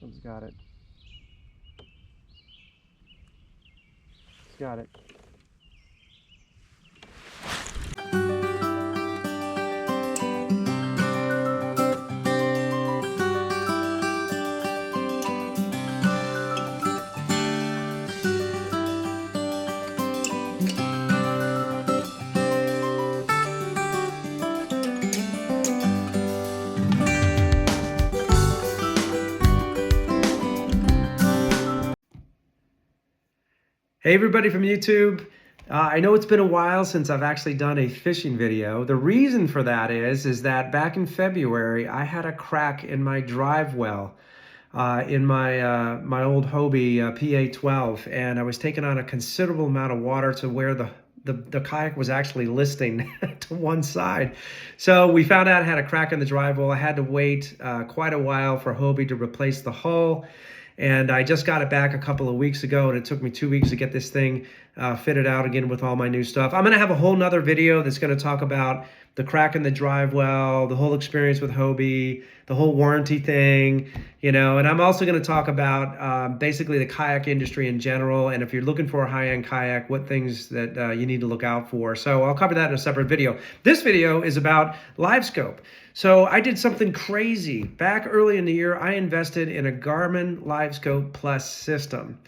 Some's got it. He's got it. Hey everybody from YouTube. I know it's been a while since I've actually done a fishing video. The reason for that is that back in February, I had a crack in my drive well in my old Hobie PA12, and I was taking on a considerable amount of water to where the kayak was actually listing to one side. So we found out I had a crack in the drive well. I had to wait quite a while for Hobie to replace the hull. And I just got it back a couple of weeks ago, and it took me 2 weeks to get this thing fitted out again with all my new stuff. I'm gonna have a whole nother video that's gonna talk about the crack in the drive well, the whole experience with Hobie, the whole warranty thing, you know, and I'm also gonna talk about basically the kayak industry in general, and if you're looking for a high-end kayak, what things that you need to look out for. So I'll cover that in a separate video. This video is about LiveScope. So I did something crazy. Back early in the year, I invested in a Garmin LiveScope Plus System.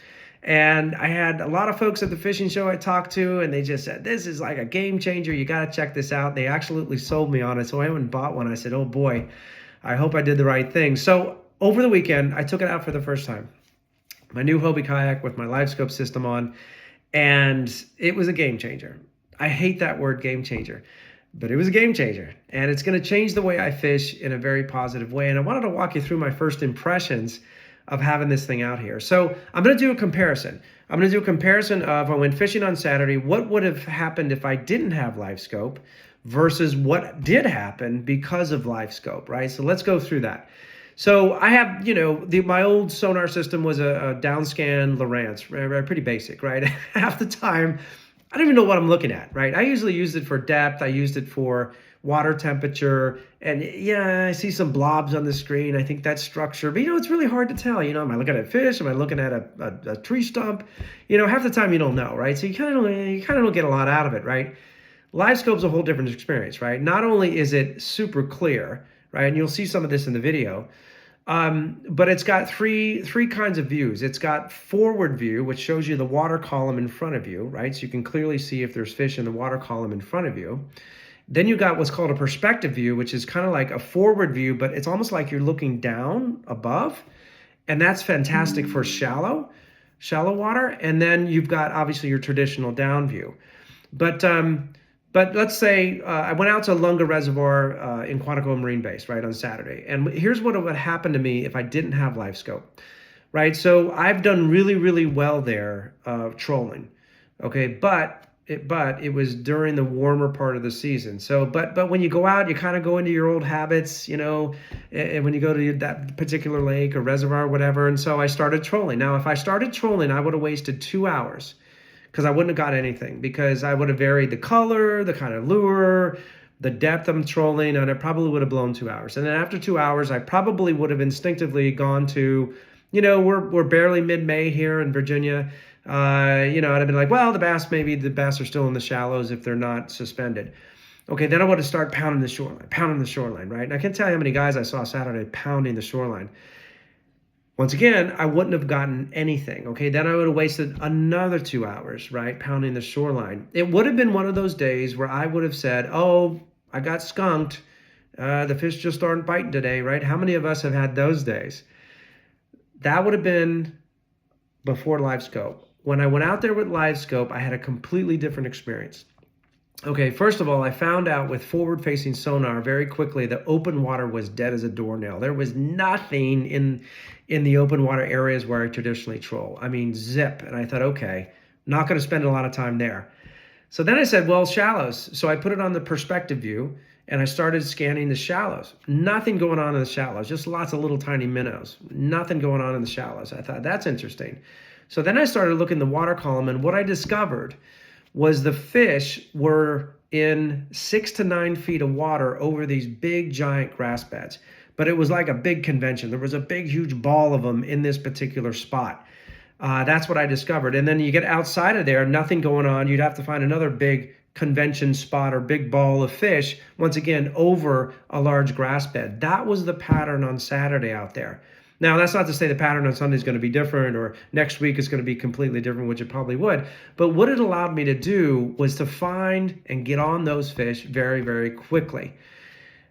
And I had a lot of folks at the fishing show I talked to, and they just said, this is like a game changer. You got to check this out. They absolutely sold me on it. So I went and bought one. I said, oh boy, I hope I did the right thing. So over the weekend, I took it out for the first time. My new Hobie kayak with my LiveScope system on, and it was a game changer. I hate that word, game changer. But it was a game changer, and it's going to change the way I fish in a very positive way. And I wanted to walk you through my first impressions of having this thing out here. So I'm going to do a comparison. I'm going to do a comparison of, I went fishing on Saturday, what would have happened if I didn't have LiveScope versus what did happen because of LiveScope, right? So let's go through that. So I have, you know, my old sonar system was a downscan Lowrance, pretty basic, right? Half the time, I don't even know what I'm looking at, right? I usually use it for depth. I used it for water temperature. And yeah, I see some blobs on the screen. I think that's structure. But, you know, it's really hard to tell. You know, am I looking at fish? Am I looking at a tree stump? You know, half the time you don't know, right? So you kind of don't get a lot out of it, right? LiveScope's a whole different experience, right? Not only is it super clear, right? And you'll see some of this in the video. But it's got three kinds of views. It's got forward view, which shows you the water column in front of you, right? So you can clearly see if there's fish in the water column in front of you. Then you got what's called a perspective view, which is kind of like a forward view, but it's almost like you're looking down above. And that's fantastic for shallow water. And then you've got obviously your traditional down view. But let's say I went out to Lunga Reservoir in Quantico Marine Base, right, on Saturday. And here's what would happen to me if I didn't have LiveScope, right? So I've done really, really well there trolling, okay? But it was during the warmer part of the season. So, but when you go out, you kind of go into your old habits, you know, and when you go to that particular lake or reservoir or whatever. And so I started trolling. Now, if I started trolling, I would have wasted 2 hours. Because I wouldn't have got anything, because I would have varied the color, the kind of lure, the depth I'm trolling, and it probably would have blown 2 hours. And then after 2 hours, I probably would have instinctively gone to, you know, we're barely mid-May here in Virginia. You know, I'd have been like, well, maybe the bass are still in the shallows if they're not suspended. Okay, then I would have started pounding the shoreline, right? And I can't tell you how many guys I saw Saturday pounding the shoreline. Once again, I wouldn't have gotten anything, okay? Then I would have wasted another 2 hours, right, pounding the shoreline. It would have been one of those days where I would have said, oh, I got skunked. The fish just aren't biting today, right? How many of us have had those days? That would have been before LiveScope. When I went out there with LiveScope, I had a completely different experience. Okay, first of all, I found out with forward-facing sonar very quickly that open water was dead as a doornail. There was nothing in the open water areas where I traditionally troll. I mean, zip. And I thought, okay, not going to spend a lot of time there. So then I said, well, shallows. So I put it on the perspective view, and I started scanning the shallows. Nothing going on in the shallows, just lots of little tiny minnows. Nothing going on in the shallows. I thought, that's interesting. So then I started looking at the water column, and what I discovered was the fish were in 6 to 9 feet of water over these big giant grass beds. but it was like a big convention. There was a big, huge ball of them in this particular spot. That's what I discovered. And then you get outside of there, nothing going on. You'd have to find another big convention spot or big ball of fish, once again, over a large grass bed. That was the pattern on Saturday out there. Now, that's not to say the pattern on Sunday is going to be different or next week is going to be completely different, which it probably would. But what it allowed me to do was to find and get on those fish very, very quickly.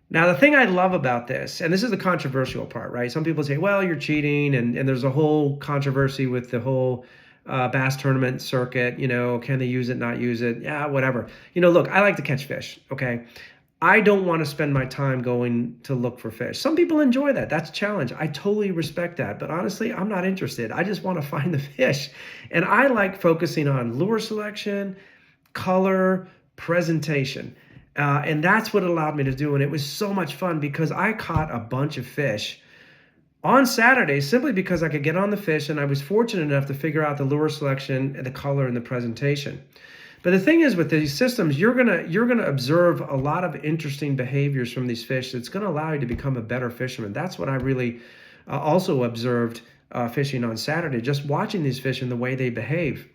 Now, the thing I love about this, and this is the controversial part, right? Some people say, well, you're cheating, and there's a whole controversy with the whole bass tournament circuit. Can they use it, not use it? Yeah, whatever. Look, I like to catch fish, okay? I don't want to spend my time going to look for fish. Some people enjoy that. That's a challenge. I totally respect that. But honestly, I'm not interested. I just want to find the fish. And I like focusing on lure selection, color, presentation. And that's what it allowed me to do. And it was so much fun because I caught a bunch of fish on Saturday simply because I could get on the fish and I was fortunate enough to figure out the lure selection, the color, and the presentation. But the thing is with these systems, you're gonna observe a lot of interesting behaviors from these fish that's gonna allow you to become a better fisherman. That's what I really also observed fishing on Saturday, just watching these fish and the way they behave.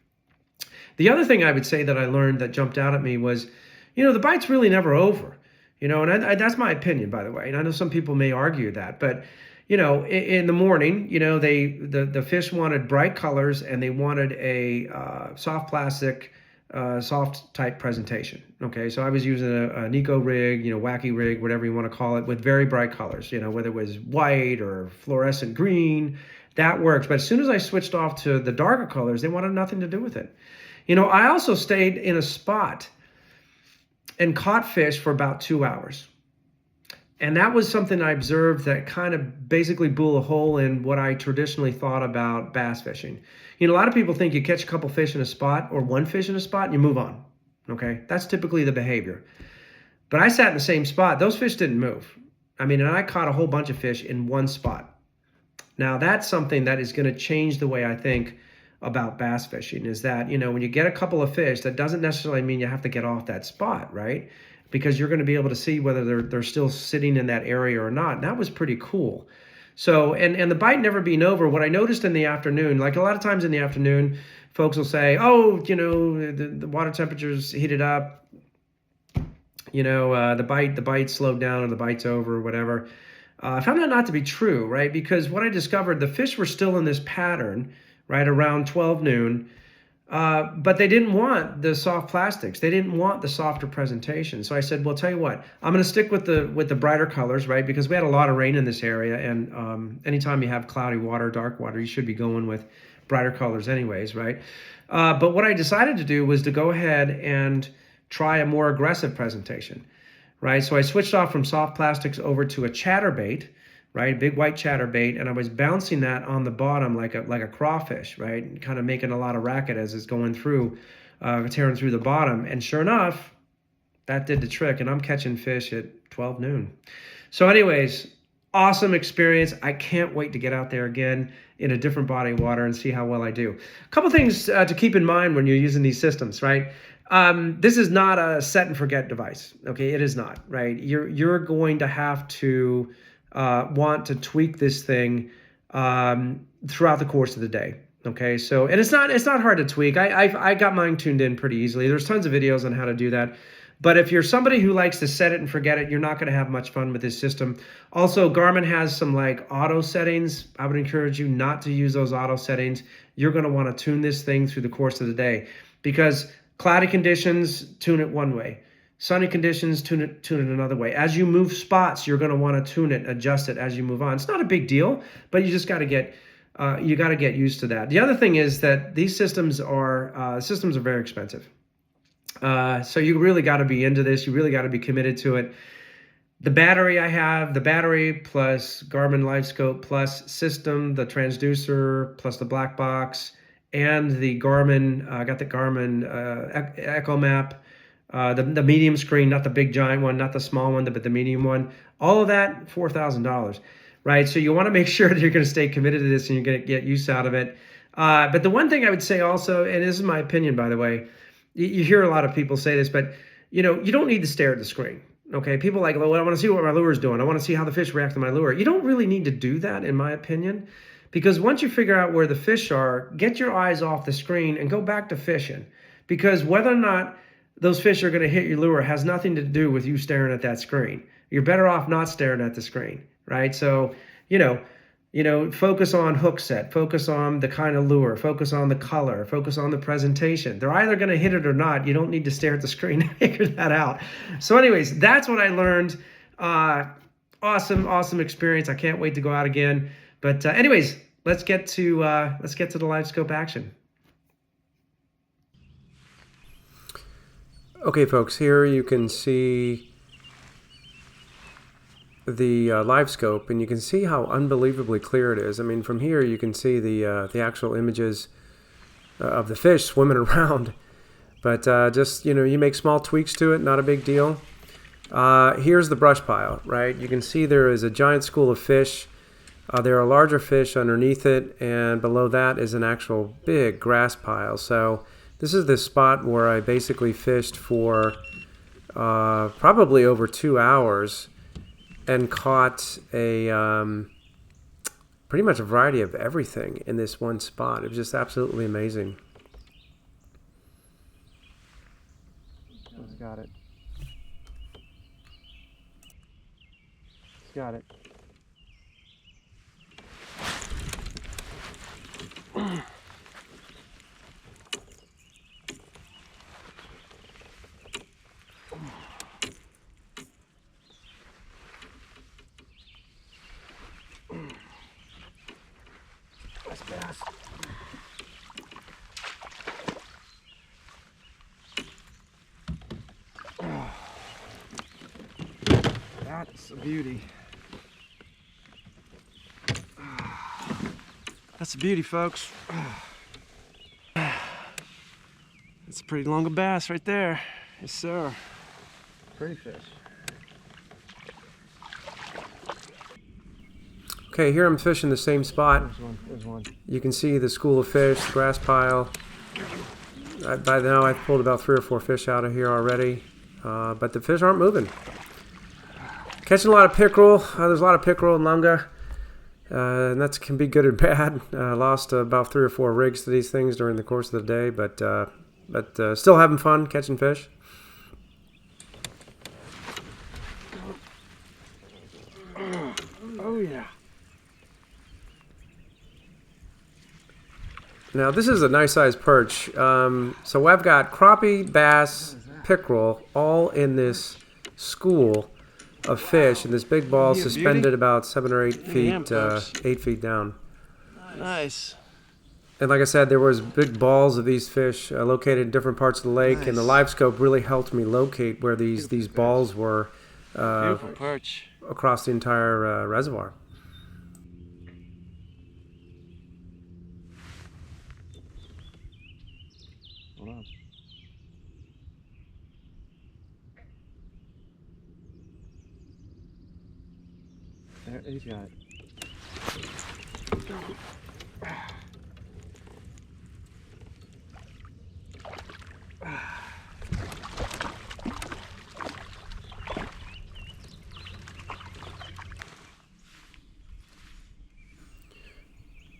The other thing I would say that I learned that jumped out at me was, the bite's really never over, and that's my opinion, by the way. And I know some people may argue that, but in the morning, the fish wanted bright colors and they wanted a soft plastic, soft type presentation. Okay, so I was using a Nico rig, wacky rig, whatever you want to call it, with very bright colors. Whether it was white or fluorescent green, that works. But as soon as I switched off to the darker colors, they wanted nothing to do with it. I also stayed in a spot and caught fish for about 2 hours. And that was something I observed that kind of basically blew a hole in what I traditionally thought about bass fishing. A lot of people think you catch a couple fish in a spot or one fish in a spot and you move on. Okay, that's typically the behavior. But I sat in the same spot. Those fish didn't move. And I caught a whole bunch of fish in one spot. Now, that's something that is going to change the way I think about bass fishing, is that, when you get a couple of fish, that doesn't necessarily mean you have to get off that spot, right? Because you're going to be able to see whether they're still sitting in that area or not. And that was pretty cool. So, and the bite never being over, what I noticed in the afternoon, like a lot of times in the afternoon, folks will say, oh, the water temperature's heated up, the bite slowed down or the bite's over or whatever. I found that not to be true, right? Because what I discovered, the fish were still in this pattern, right, around 12 noon, but they didn't want the soft plastics. They didn't want the softer presentation. So I said, well, tell you what, I'm going to stick with the brighter colors, right? Because we had a lot of rain in this area, and anytime you have cloudy water, dark water, you should be going with brighter colors anyways, right? But what I decided to do was to go ahead and try a more aggressive presentation, right? So I switched off from soft plastics over to a chatterbait, right? Big white chatterbait, and I was bouncing that on the bottom like a crawfish, right? And kind of making a lot of racket as it's going through, tearing through the bottom. And sure enough, that did the trick, and I'm catching fish at 12 noon. So anyways, awesome experience. I can't wait to get out there again in a different body of water and see how well I do. A couple things to keep in mind when you're using these systems, right? This is not a set and forget device. Okay, it is not, right? You're going to have to want to tweak this thing throughout the course of the day. Okay, so, and it's not hard to tweak. I got mine tuned in pretty easily. There's tons of videos on how to do that. But if you're somebody who likes to set it and forget it, you're not going to have much fun with this system. Also, Garmin has some like auto settings. I would encourage you not to use those auto settings. You're going to want to tune this thing through the course of the day, because cloudy conditions, tune it one way. Sunny conditions, tune it another way. As you move spots, you're going to want to tune it, adjust it as you move on. It's not a big deal, but you just got to get used to that. The other thing is that these systems are very expensive. So you really got to be into this. You really got to be committed to it. The battery I have, the battery plus Garmin LiveScope Plus System, the transducer plus the black box, and the Garmin, I got the Garmin Echo Map, the medium screen, not the big giant one, not the small one, but the medium one. All of that, $4,000, right? So you want to make sure that you're going to stay committed to this and you're going to get use out of it. But the one thing I would say also, and this is my opinion, by the way, you hear a lot of people say this, but you don't need to stare at the screen. Okay, people are like, well, I want to see what my lure is doing. I want to see how the fish react to my lure. You don't really need to do that, in my opinion, because once you figure out where the fish are, get your eyes off the screen and go back to fishing. Because whether or not those fish are going to hit your lure has nothing to do with you staring at that screen. You're better off not staring at the screen, right? So, you know, focus on hook set, focus on the kind of lure, focus on the color, focus on the presentation. They're either going to hit it or not. You don't need to stare at the screen to figure that out. So anyways, that's what I learned. Awesome experience. I can't wait to go out again. But anyways, let's get to the LiveScope action. Okay, folks, here you can see the LiveScope, and you can see how unbelievably clear it is. I mean, from here you can see the actual images of the fish swimming around. But just, you know, you make small tweaks to it, not a big deal. Here's the brush pile, right? You can see there is a giant school of fish. There are larger fish underneath it, and below that is an actual big grass pile. So this is the spot where I basically fished for probably over 2 hours and caught a pretty much a variety of everything in this one spot. It was just absolutely amazing. He's got it. He's got it. Nice bass. That's a beauty. That's a beauty, folks. That's a pretty long bass right there. Yes, sir. Pretty fish. Okay, here I'm fishing the same spot. There's one. You can see the school of fish, the grass pile. By now I've pulled about 3 or 4 fish out of here already, but the fish aren't moving. Catching a lot of pickerel. There's a lot of pickerel and lunga, and that can be good and bad. Lost about 3 or 4 rigs to these things during the course of the day, but still having fun catching fish. Oh yeah. Now this is a nice sized perch. So I've got crappie, bass, pickerel all in this school of fish, and this big ball suspended about 7 or 8 feet, 8 feet down. Nice. And like I said, there was big balls of these fish located in different parts of the lake, and the LiveScope really helped me locate where these balls were Beautiful perch across the entire reservoir. Hold on. There, he's got it.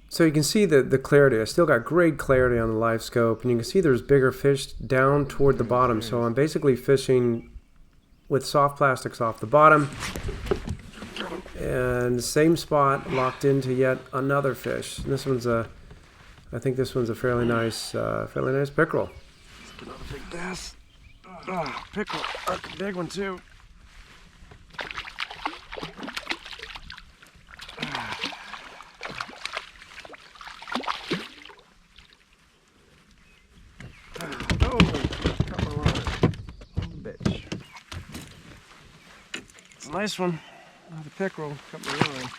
So you can see the clarity. I still got great clarity on the LiveScope, and you can see there's bigger fish down toward the bottom. So I'm basically fishing with soft plastics off the bottom, and the same spot locked into yet another fish. And this one's I think this one's a fairly nice pickerel. Another big bass. Pickerel, a big one too. Nice one. The pickerel cut my line.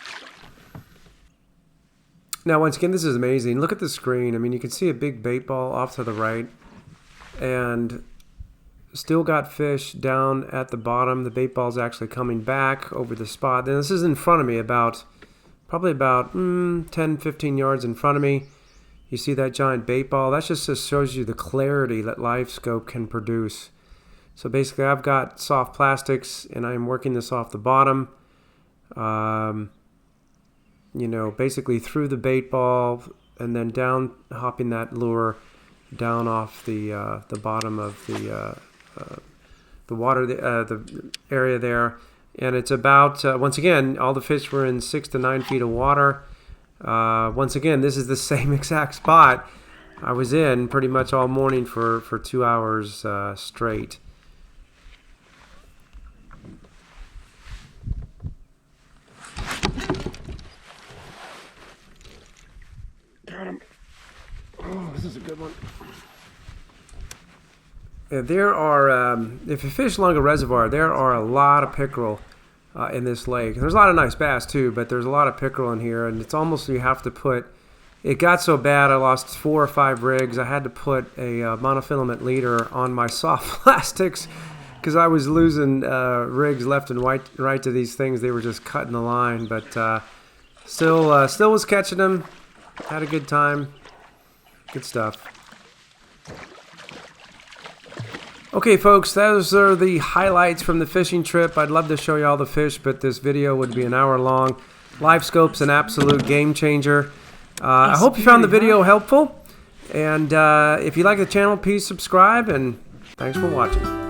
Now, once again, this is amazing. Look at the screen. I mean, you can see a big bait ball off to the right, and still got fish down at the bottom. The bait ball's actually coming back over the spot. And this is in front of me, probably about 10, 15 yards in front of me. You see that giant bait ball? That just shows you the clarity that LiveScope can produce. So basically I've got soft plastics and I'm working this off the bottom, you know, basically through the bait ball and then down, hopping that lure down off the bottom of the water, the area there. And it's about, once again, all the fish were in 6 to 9 feet of water. Once again, this is the same exact spot I was in pretty much all morning for 2 hours straight. Got him. Oh, this is a good one. There are, if you fish along a reservoir, there are a lot of pickerel in this lake. There's a lot of nice bass too, but there's a lot of pickerel in here, and it's almost you have to put. It got so bad I lost 4 or 5 rigs. I had to put a monofilament leader on my soft plastics because I was losing rigs left and right to these things. They were just cutting the line, but still was catching them. Had a good time. Good stuff. Okay, folks, those are the highlights from the fishing trip. I'd love to show you all the fish, but this video would be an hour long. LiveScope's an absolute game changer. I hope you found the video helpful. And if you like the channel, please subscribe, and thanks for watching.